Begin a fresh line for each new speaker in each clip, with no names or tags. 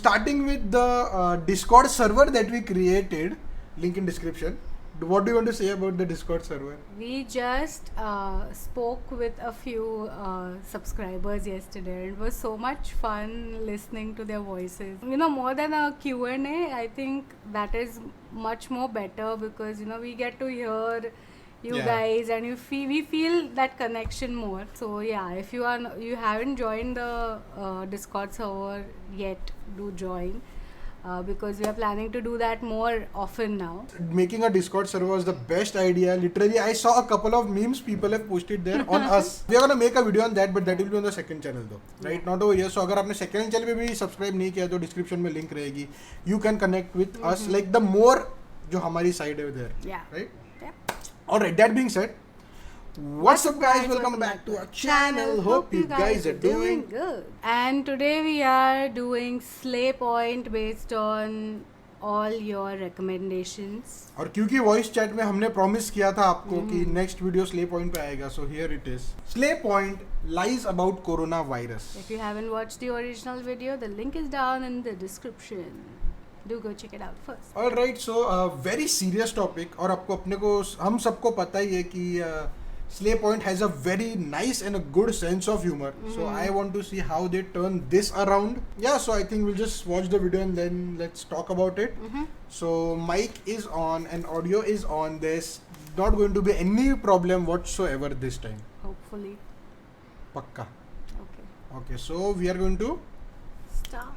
Starting with the Discord server that we created, link in description. What do you want to say about the Discord server?
We just spoke with a few subscribers yesterday. It was so much fun listening to their voices. You know, more than a Q&A, I think that is much more better because, you know, we get to hear you guys and we feel that connection more. So yeah, if you haven't joined the Discord server yet, do join. Because we are planning to do that more often now.
Making a Discord server was the best idea. Literally, I saw a couple of memes people have posted there on us. We are gonna make a video on that, but that will be on the second channel though, right? Not over here. So अगर आपने second channel पे भी subscribe नहीं किया तो description में link रहेगी. You can connect with us. Like the more जो हमारी side है there.
Yeah.
Right?
Yeah.
Alright. That being said, what's up guys? Welcome back to our channel. Hope you guys are doing
good. And today we are doing Slay Point based on all your recommendations.
और क्योंकि voice chat में हमने promise किया था आपको कि next video slay point पे आएगा, so here it is. Slay point lies about corona virus.
If you haven't watched the original video, the link is down in the description. Do go check it out first.
Alright, so very serious topic. और आपको अपने को हम सबको पता ही है कि Slay Point has a very nice and a good sense of humor. So I want to see how they turn this around. Yeah, so I think we'll just watch the video and then let's talk about it. So mic is on and audio is on. There's not going to be any problem whatsoever this time.
Hopefully.
Pakka.
Okay.
Okay, so we are going to
Start.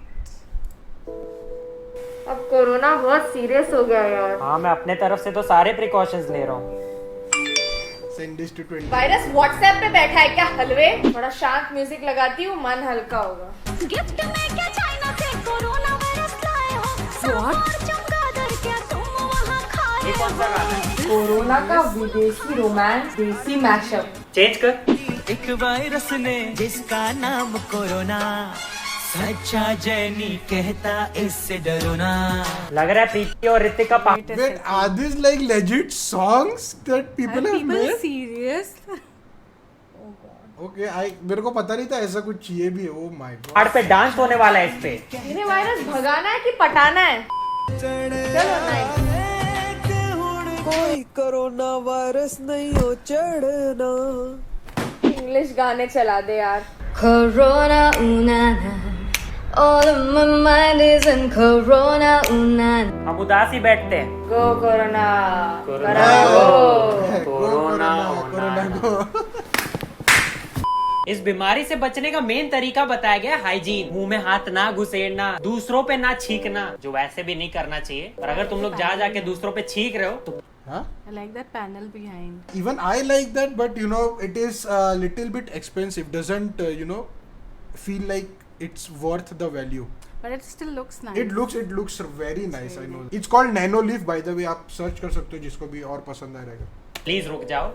अब corona बहुत serious हो गया यार.
हाँ, मैं अपने तरफ से तो सारे प्रिकॉशंस ले रहा हूँ.
send this to 20.
Virus WhatsApp पे बैठा है क्या हलवे? थोड़ा शांत म्यूजिक लगाती हूँ, मन हल्का होगा.
गिफ्ट में क्या चाइना से कोरोना वायरस लाए हो?
What?
चमगादड़ क्या तुम वहाँ खाए
ये कौन सा गाना है?
कोरोना का विदेशी रोमांस देसी मैशअप.
चेंज कर.
एक वायरस ने जिसका नाम कोरोना, सच्चा जैनी कहता इससे डरो ना.
लग रहा है प्रीति और ऋतिक का
Wait a
Wait,
second.
are these like legit songs that people
Are
have
people
made?
serious?
Okay, मेरे को पता नहीं था ऐसा कुछ चाहिए भी है. Oh my god.
कार्ड पे डांस होने वाला है इस पे.
इन्हें वायरस भगाना है कि पटाना है? चलो नाइस.
कोई कोरोना वायरस नहीं हो चढ़ना.
इंग्लिश गाने चला दे यार.
Corona unana, all of my mind is in Corona unana.
हम उदास ही बैठते हैं.
गो corona.
Corona
go.
Corona
go.
इस बीमारी से बचने का मेन तरीका बताया गया हाइजीन. मुंह में हाथ ना घुसेड़ना, दूसरों पे ना छींकना, जो वैसे भी नहीं करना चाहिए. और अगर तुम लोग जा जाके दूसरों पे छींक रहे हो तो
Huh?
I like that panel behind.
Even I like that, but you know, it is a little bit expensive. Doesn't you know, feel like it's worth the value.
But it still looks nice.
It looks very nice. I know. It's called Nano Leaf, by the way. आप search कर सकते हो जिसको भी और पसंद आएगा.
Please रुक जाओ.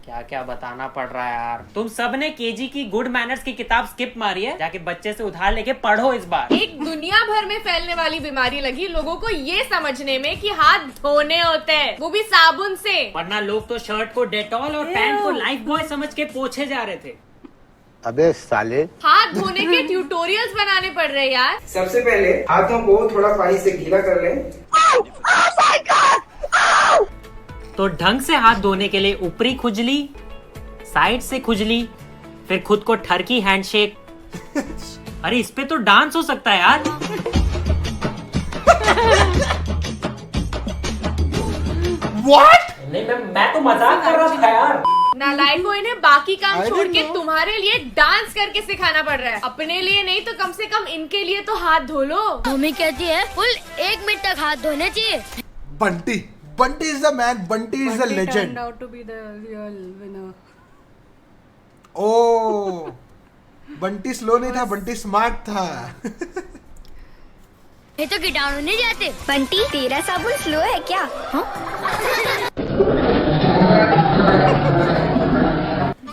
क्या क्या बताना पड़ रहा है यार. तुम सब ने केजी की गुड मैनर्स की किताब स्किप मारी है. जाके बच्चे से उधार लेके पढ़ो इस बार.
एक दुनिया भर में फैलने वाली बीमारी लगी लोगों को ये समझने में कि हाथ धोने होते हैं, वो भी साबुन से.
वरना लोग तो शर्ट को डेटॉल और पैंट को लाइफ बॉय समझ के पोछे जा रहे थे.
अबे साले.
हाथ धोने के ट्यूटोरियल्स बनाने पड़ रहे यार.
सबसे पहले हाथों को थोड़ा पानी से गीला कर लें.
तो ढंग से हाथ धोने के लिए ऊपरी खुजली, साइड से खुजली, फिर खुद को ठरकी हैंडशेक. अरे इस पे तो डांस हो सकता है यार.
What?
नहीं, मैं तो मजाक कर रहा था यार.
नालायकों, इन्हें बाकी काम
I
छोड़
didn't
के
know.
तुम्हारे लिए डांस करके सिखाना पड़ रहा है. अपने लिए नहीं तो कम से कम इनके लिए तो हाथ धो लो.
मम्मी कहती है फुल 1 मिनट तक हाथ धोने चाहिए.
Bunty is the man. Bunty is the
Bunty
legend.
turned out to be the real winner.
Oh, Bunty slow नहीं था, Bunty smart था.
ये तो कीटाणु नहीं जाते. बंटी तेरा साबुन स्लो है क्या?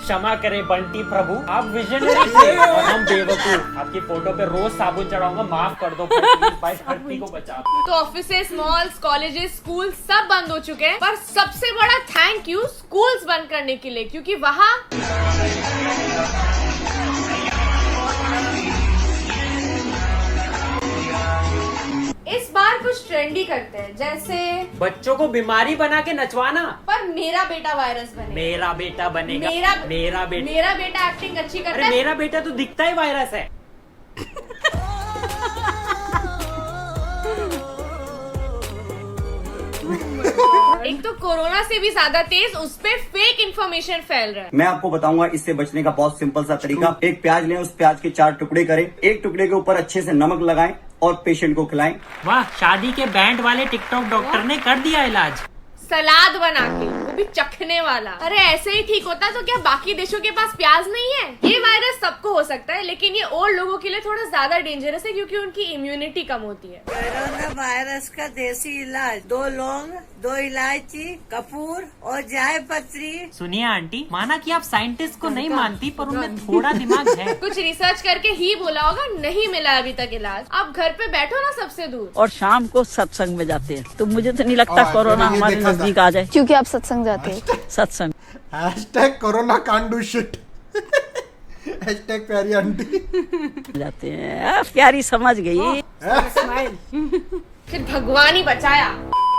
क्षमा करें बंटी प्रभु, आप विजनरी थे और हम बेवकूफ. आपकी फोटो पे रोज साबुन चढ़ाऊंगा, माफ कर दो प्लीज भाई. धरती को बचा.
तो ऑफिसेस, मॉल्स, कॉलेजेस, स्कूल सब बंद हो चुके हैं. पर सबसे बड़ा थैंक यू स्कूल्स बंद करने के लिए, क्योंकि वहाँ यार कुछ ट्रेंडी करते हैं, जैसे
बच्चों को बीमारी बना के नचवाना।
पर मेरा बेटा वायरस बने।
मेरा बेटा बनेगा।
मेरा बेटा एक्टिंग अच्छी करता
अरे
है।
मेरा बेटा तो दिखता ही वायरस है।
एक तो कोरोना से भी ज्यादा तेज उस पे फेक इन्फॉर्मेशन फैल रहा है।
मैं आपको बताऊंगा इससे बचने का बहुत सिंपल सा तरीका। एक प्याज लें, उस प्याज के 4 टुकड़े करें, एक टुकड़े के ऊपर अच्छे से नमक लगाएं और पेशेंट को खिलाएं।
वाह, शादी के बैंड वाले टिकटॉक डॉक्टर ने कर दिया इलाज।
सलाद बना के, वो भी चखने वाला। अरे ऐसे ही ठीक होता तो क्या बाकी देशों के पास प्याज नहीं है? ये वायरस सबको हो सकता है, लेकिन ये ओल्ड लोगों के लिए थोड़ा ज्यादा डेंजरस है क्योंकि उनकी इम्यूनिटी कम होती है।
कोरोना वायरस का देसी इलाज 2 लौंग, 2 इलायची, कपूर और जाय पत्री।
सुनिए आंटी, माना कि आप साइंटिस्ट को नहीं मानती, पर उनमें थोड़ा दिमाग है।
कुछ रिसर्च करके ही बोला होगा, नहीं मिला अभी तक इलाज। आप घर पे बैठो ना सबसे दूर।
और शाम को सत्संग में जाते हैं, तो मुझे तो नहीं लगता कोरोना हमारे नजदीक आ जाए,
क्योंकि आप सत्संग जाते हैं।
सत्संग।
#Corona can't do shit. प्यारी आंटी
जाते हैं। प्यारी समझ गई।
फिर भगवान ही बचाया।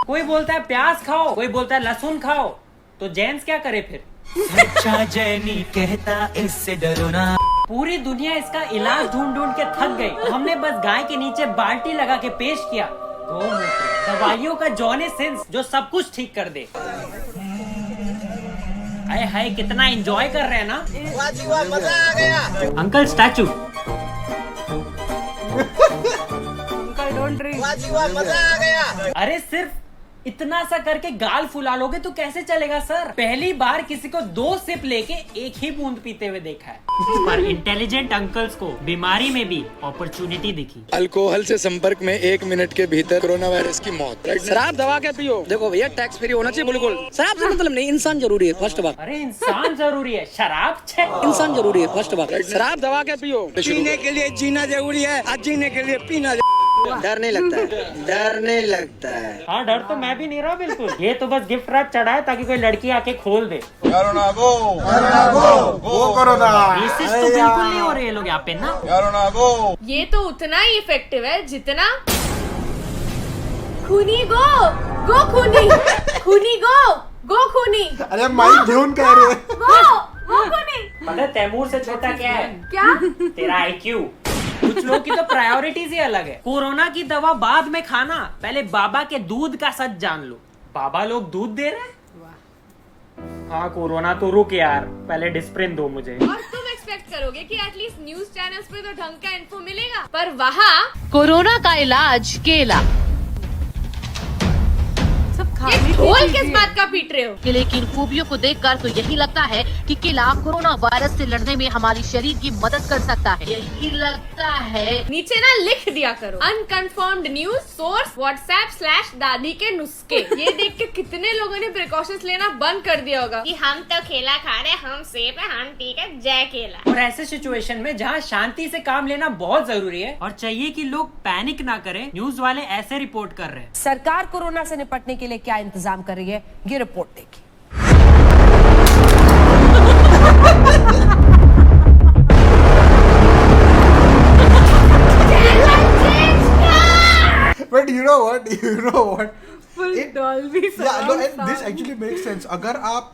कोई बोलता है प्याज खाओ, कोई बोलता है लहसुन खाओ, तो जेंट्स क्या करे फिर?
सच्चा जैनी कहता इससे डरो ना।
पूरी दुनिया इसका इलाज ढूंढ ढूंढ के थक गई, तो हमने बस गाय के नीचे बाल्टी लगा के पेश किया। दवाइयों का जॉनी सिंस जो सब कुछ ठीक कर दे। अरे हाय, कितना एंजॉय कर रहे हैं ना।
मजा आ गया।
Uncle statue.
मजा आ गया।
अरे सिर्फ इतना सा करके गाल फुला लोगे तो कैसे चलेगा सर? पहली बार किसी को 2 सिप लेके 1 ही बूंद पीते हुए देखा है। पर इंटेलिजेंट अंकल्स को बीमारी में भी अपॉर्चुनिटी दिखी।
अल्कोहल से संपर्क में 1 मिनट के भीतर कोरोना वायरस की मौत।
शराब दबा के पियो। देखो भैया, टैक्स फ्री होना चाहिए बिल्कुल। शराब से मतलब नहीं, इंसान जरूरी है फर्स्ट बात।
अरे इंसान जरूरी है, शराब छे।
इंसान जरूरी है फर्स्ट बात। शराब दबा के पियो।
पीने के लिए जीना जरूरी है, आज जीने के लिए पीना। डर नहीं लगता है, डर नहीं लगता है।
हाँ, डर तो मैं भी नहीं रहा बिल्कुल। ये तो बस गिफ्ट रैप चढ़ा है ताकि कोई लड़की आके खोल दे।
Corona go, corona.
रेसिस्ट तो बिल्कुल नहीं हो रहे ये लोग यहाँ पे ना।
कोरोना गो।
ये तो उतना ही इफेक्टिव है जितना खूनी गो खूनी, खूनी गो खूनी।
अरे माइक ध्यान कह रहे हैं।
गो खूनी।
पता है तैमूर से छोटा क्या है?
क्या?
तेरा IQ। कुछ लोगों की तो प्रायोरिटीज ही अलग है। कोरोना की दवा बाद में खाना, पहले बाबा के दूध का सच जान लो। बाबा लोग दूध दे रहे हैं। हाँ, कोरोना तो रुक यार, पहले डिस्प्रिन दो मुझे।
और तुम एक्सपेक्ट करोगे कि एटलीस्ट न्यूज चैनल्स पे तो ढंग का इन्फो मिलेगा, पर वहाँ कोरोना का इलाज केला। ये ढोल किस बात का पीट रहे हो?
केले की खूबियों को देखकर तो यही लगता है कि केला कोरोना वायरस से लड़ने में हमारी शरीर की मदद कर सकता है। यही लगता है।
नीचे ना लिख दिया करो, अनकन्फर्म्ड न्यूज, सोर्स WhatsApp/दादी के नुस्खे। ये देख के कितने लोगों ने प्रिकॉशंस लेना बंद कर दिया होगा कि हम तो केला खा रहे, हम सेब है, हम ठीक है, जय केला।
और ऐसे सिचुएशन में जहाँ शांति से काम लेना बहुत जरूरी है और चाहिए कि लोग पैनिक ना करें, न्यूज वाले ऐसे रिपोर्ट कर रहे हैं।
सरकार कोरोना से निपटने के लिए क्या इंतजाम कर रही है, ये रिपोर्ट देखिए।
But you know what?
Full Dolby
Yeah,
surround
no, and this
sound.
actually makes sense. अगर आप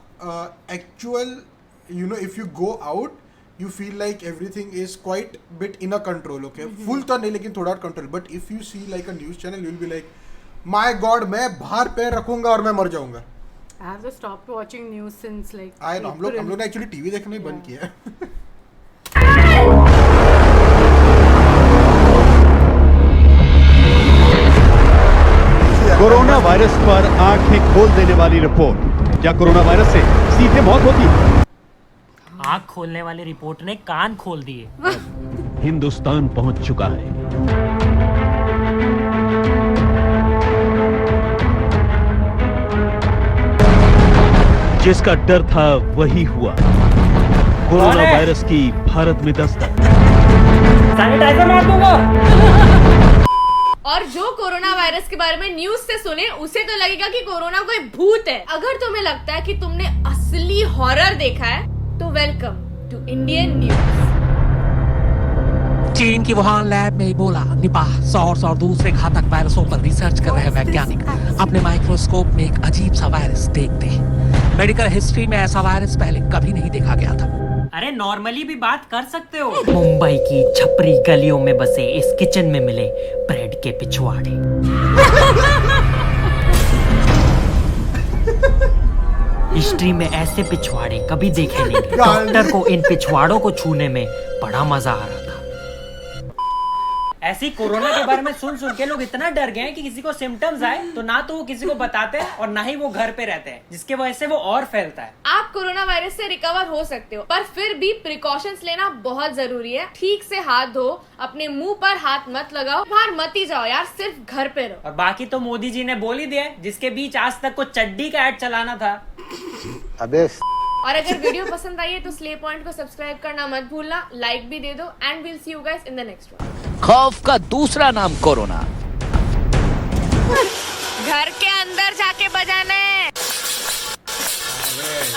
if you go out, you feel like everything is quite bit in a control, okay? Full तो नहीं, लेकिन थोड़ा control. But if you see like a news channel, you will be like, my God, मैं बाहर पैर रखूंगा और मैं मर जाऊंगा।
I have just stopped watching news since like.
I know, हम लोग
April.
ने actually TV देखना ही बंद किया है।
कोरोना वायरस पर आंखें खोल देने वाली रिपोर्ट। क्या कोरोना वायरस से सीधे मौत होती है?
आंख खोलने वाली रिपोर्ट ने कान खोल दिए।
हिंदुस्तान पहुंच चुका है। जिसका डर था वही हुआ। कोरोना वायरस की भारत में दस्तक।
सैनिटाइजर मार दूंगा।
और जो कोरोना वायरस के बारे में न्यूज से सुने, उसे तो लगेगा कि कोरोना कोई भूत है। अगर तुम्हें लगता है कि तुमने असली हॉरर देखा है, तो वेलकम टू इंडियन न्यूज।
चीन की वुहान लैब में इबोला, निपाह, सॉर्स और दूसरे घातक वायरसों पर रिसर्च कर रहे वैज्ञानिक अपने माइक्रोस्कोप में एक अजीब सा वायरस देखते हैं। मेडिकल हिस्ट्री में ऐसा वायरस पहले कभी नहीं देखा गया था।
अरे नॉर्मली भी बात कर सकते हो। मुंबई की छपरी गलियों में बसे इस किचन में मिले ब्रेड के पिछवाड़े। हिस्ट्री में ऐसे पिछवाड़े कभी देखे नहीं। डॉक्टर को इन पिछवाड़ों को छूने में बड़ा मजा आ रहा था। ऐसी कोरोना के बारे में सुन के लोग इतना डर गए हैं कि किसी को सिम्टम्स आए तो ना तो वो किसी को बताते हैं और ना ही वो घर पे रहते हैं, जिसके वजह से वो और फैलता है।
आप कोरोना वायरस से रिकवर हो सकते हो, पर फिर भी प्रिकॉशंस लेना बहुत जरूरी है। ठीक से हाथ धो, अपने मुंह पर हाथ मत लगाओ, बाहर मत ही जाओ यार, सिर्फ घर पे रहो।
और बाकी तो मोदी जी ने बोल ही दिया, जिसके बीच आज तक को चड्डी का ऐड चलाना था।
अबे
और अगर वीडियो पसंद आई है तो स्ले पॉइंट को सब्सक्राइब करना मत भूलना, लाइक भी दे दो and will see you guys in the next one.
खौफ का दूसरा नाम कोरोना।
घर के अंदर जाके बजाना है।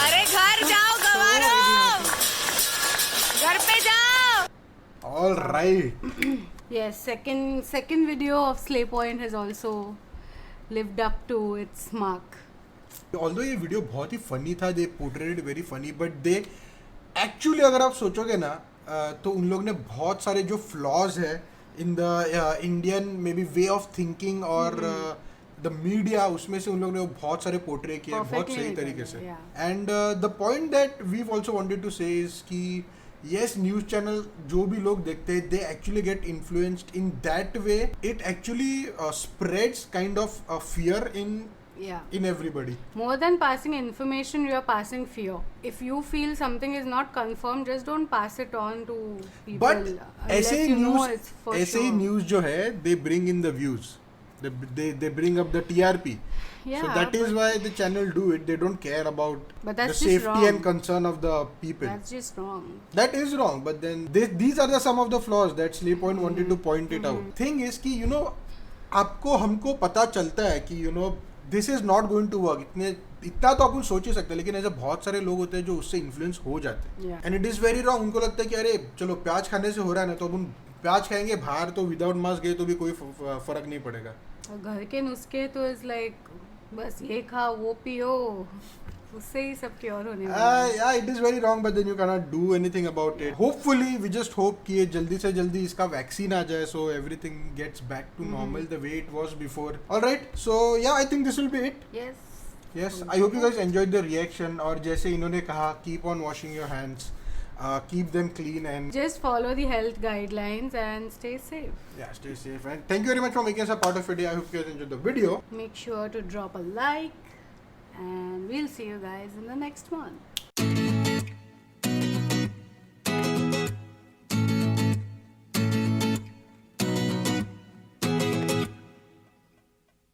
अरे घर जाओ गवारो, घर पे जाओ।
All right.
Yes, second video of Slay Point has also lived up to its mark.
Although ये वीडियो बहुत ही फनी था, they portrayed very funny, but they actually अगर आप सोचोगे ना तो उन लोग ने बहुत सारे जो फ्लॉज है in the Indian may be way of thinking और द मीडिया, उसमें से उन लोग ने बहुत सारे पोर्ट्रे किए बहुत सही तरीके से। And the point that we also wanted to say is कि yes, न्यूज चैनल जो भी लोग देखते हैं, they actually get influenced in that way. It actually spreads kind of fear in everybody.
More than passing information, you are passing fear. If you feel something is not confirmed, just don't pass it on to people.
But ऐसे ही news जो है, they bring in the views. They bring up the TRP.
Yeah,
so that is why the channel do it. They don't care about the safety and concern of the people.
That's just wrong.
That is wrong. But then these are some of the flaws that Slay Point wanted to point it out. Thing is कि हमको पता चलता है कि this is not going to work. इतना तो अपन सोच ही सकते हैं, लेकिन ऐसे बहुत सारे लोग होते हैं जो उससे इन्फ्लुएंस हो जाते हैं। And it is very wrong. उनको लगता है कि अरे चलो प्याज खाने से हो रहा है ना, तो अपन प्याज खाएंगे, बाहर तो विदाउट मास्क गए तो भी कोई फर्क नहीं पड़ेगा।
घर के नुस्खे तो इज लाइक बस ये खाओ वो पियो, उससे ही सब क्योर होने वाला है।
Yeah, it is very wrong, but then you cannot do anything about it. Hopefully, we just hope कि जल्दी से जल्दी इसका वैक्सीन आ जाए, so everything gets back to normal the way it was before. All right, so yeah, I think this will be it. Yes, I hope you guys enjoyed the reaction. और जैसे इन्होंने कहा, keep on washing your hands. Keep them clean and
just follow the health guidelines and stay safe.
Yeah, stay safe. And thank you very much for making us a part of it. I hope you guys enjoyed the video.
Make sure to drop a like and we'll see you guys in the next one.